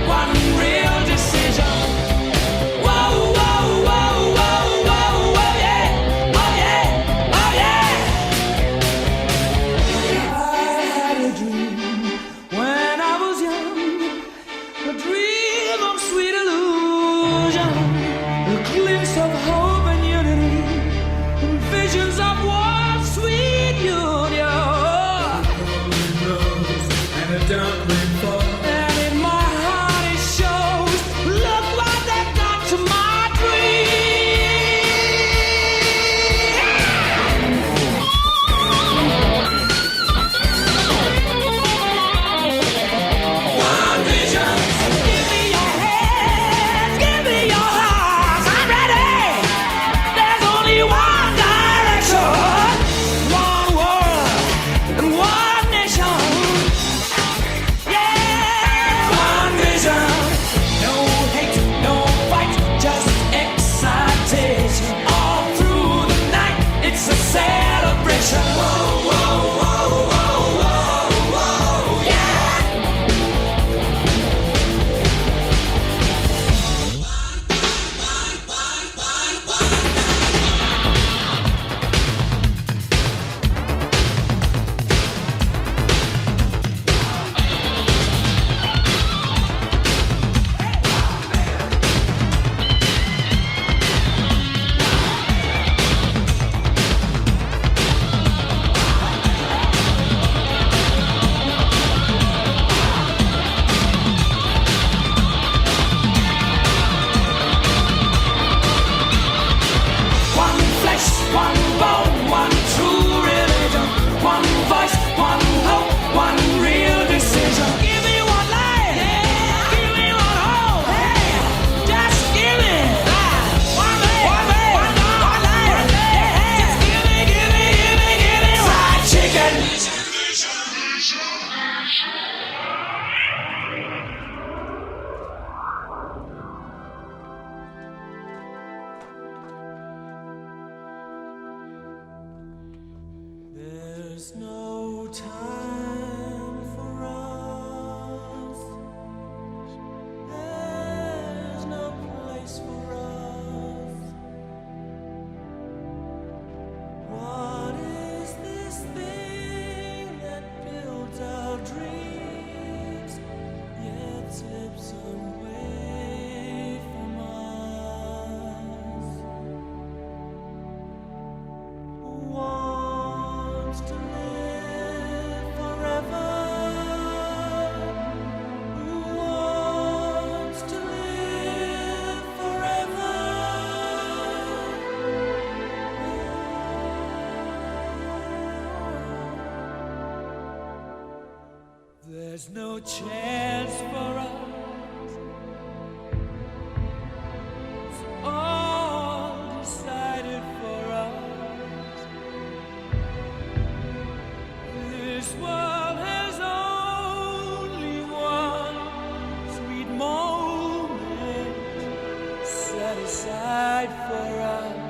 one real decision. Whoa, whoa, whoa, whoa, whoa, whoa, yeah, oh yeah, oh yeah. I had a dream when I was young, a dream of sweet illusion, a glimpse of hope and unity, and visions of one sweet union. And a dark rain falls, and in my heart it shows. Look what they've done to my One vision. Give me your hands, give me your hearts. I'm ready. There's only one direction, one world, and one nation. Yeah, one vision. No hate, no fight, just excitation. All through the night, it's a celebration. Whoa, whoa, whoa, whoa, whoa, whoa, yeah. One flesh, one bone, one true religion, one voice, one hope, one real decision. Give me one life, give me one hope, just give me one life, one life, just give me fried chicken. There's no time for us. There's no place for us. What is this thing that builds our dreams, yet slips away from us? Wants to live forever. Who wants to live forever? There's no chance for us. It's all decided for us. This world has only one sweet moment set aside for us.